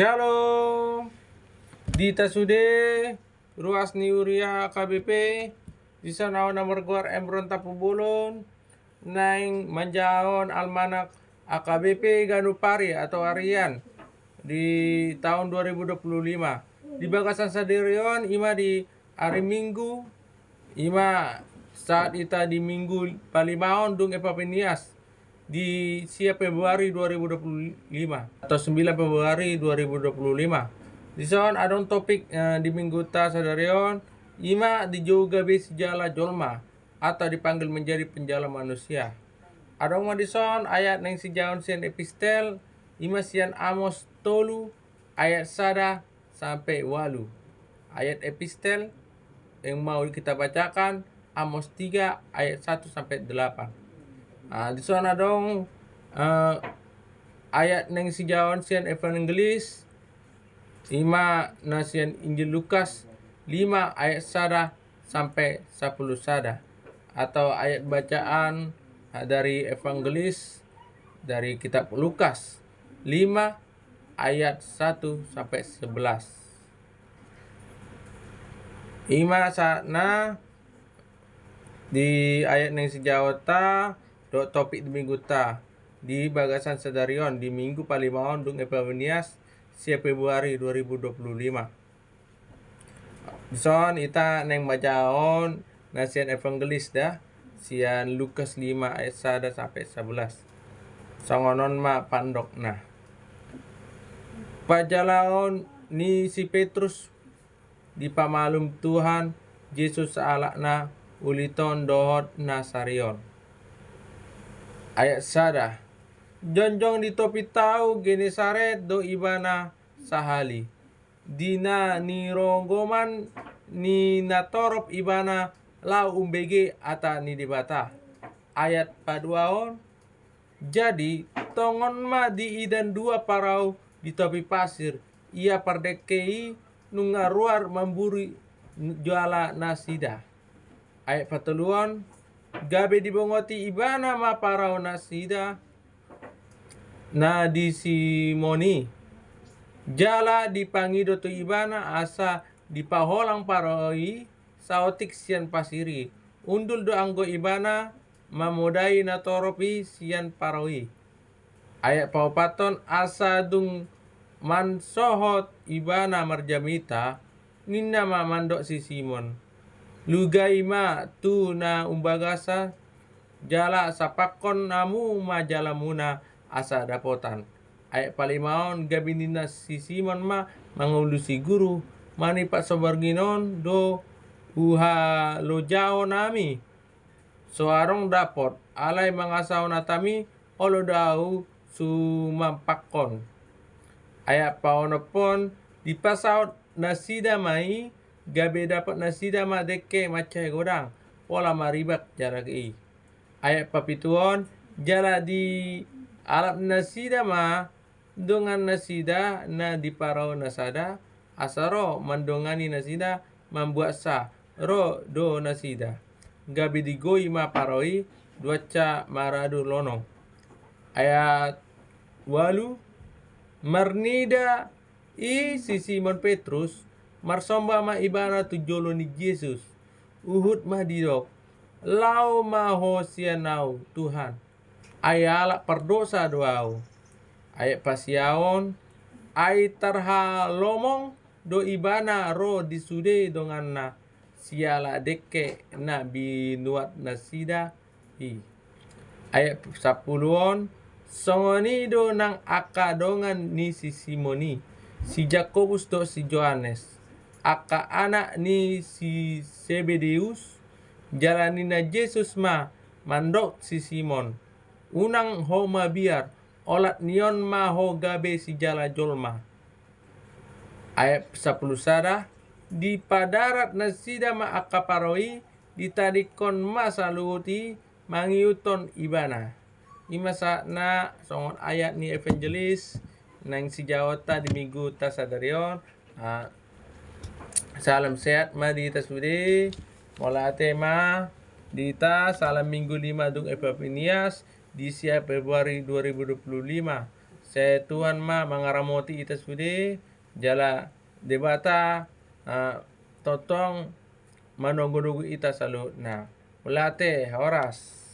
Shalom. Dita sude ruas niuria KBP di sana nomor guar emron tapu bulun naing manjaon almanak AKBP Ganupari atau Arian di tahun 2025 di Bagasan Sadirion ima di hari Minggu ima saat ita di Minggu Palimaon dung Epapenias di siap Februari 2025 atau 9 Februari 2025. Di sana ada topik di minggu ta sadarion ima di juga besi jala jolma atau dipanggil menjadi penjala manusia. Ada di sana ayat neng sijaon sian epistel ima sian Amos tolu ayat sada sampai walu. Ayat epistel yang mau kita bacakan Amos 3 ayat 1 sampai 8. Di sana dong ayat neng sijaon sian evangelis ima nasian Injil Lukas 5 ayat sada sampai 10 sada atau ayat bacaan dari evangelis dari kitab Lukas 5 ayat 1 sampai 11. Ima sana di ayat neng sejawata do topik di minggu ta di Bagasan Sadarion di minggu Palimaon dung Epapenias siap Februari 2025. Son ita neng bacaon nasian evangelis dah sian Lukas 5 ayat 1 sampai 11. Songonon ma pandok nah. Pajalaon ni si Petrus di pamalum Tuhan Yesus alakna uliton dohot Nasarion. Ayat sada. Jonjong di topi tau Genesaret do ibana sahali. Dina ni ronggoman ni natorop ibana lau umbege ata ni dibata. Ayat paduaon. Jadi tongon ma di idan dua parau di topi pasir. Ia pardekei nungaruar memburi juala nasida. Ayat pateluan. Gabe dibongoti ibana ma parau nasida na di Simoni. Jala dipangido tu ibana asa dipaholang paroi saotik sian pasiri. Undul do anggo ibana mamodai na toropi sian paroi. Ayat paupaton asa dung mansohot ibana marjamita ninna mamandok si Simon. Lugai ma tu na umbagasa jala sapakon namu ma jala muna asa dapotan. Ayat palimaon gabinina si Simon ma mangulusi guru mani pak sobarginon do uha lojao nami. Soarong dapot alai mangasau natami olo dau sumampakon. Ayat paonopon dipasaut nasida mai gabe dapat nasida ma deke macai godang pola maribak jarak i. Ayat papituon jala di alap nasida ma dongan nasida na diparau nasada asaro mandongani nasida membuat sa ro do nasida gabe digoi ma paroi duaca maradu lono. Ayat walu marnida i si Simon Petrus marsomba ma ibana tujolo ni Yesus uhud mah didok lau maho sianau Tuhan ayala perdosa doau. Ayat pasiaon ai tarha lomong do ibana ro disude dongan na siala deke na binuat nasida i. Ayat sapuluon songoni do nang akadongan ni si Simoni si Jakobus do si Johannes aka anak ni si Zebedeus jalanina Yesus ma mandok si Simon unang homa biar olat nion ma ho gabe si jala jolma. Ayat 10 sada di padarat nasida ma akaparoi ditadikon masa luti mangiuton ibana. Ima na songon ayat ni evangelis nang si jawata di minggu tasadarion. Salam sehat ma dita sude mola tema dita salam minggu 5 dung Epapenias di siap Februari 2025. Se Tuhan ma mangaramoti ita sude jala debata totong manogodogo ita salu. Nah, ulate horas.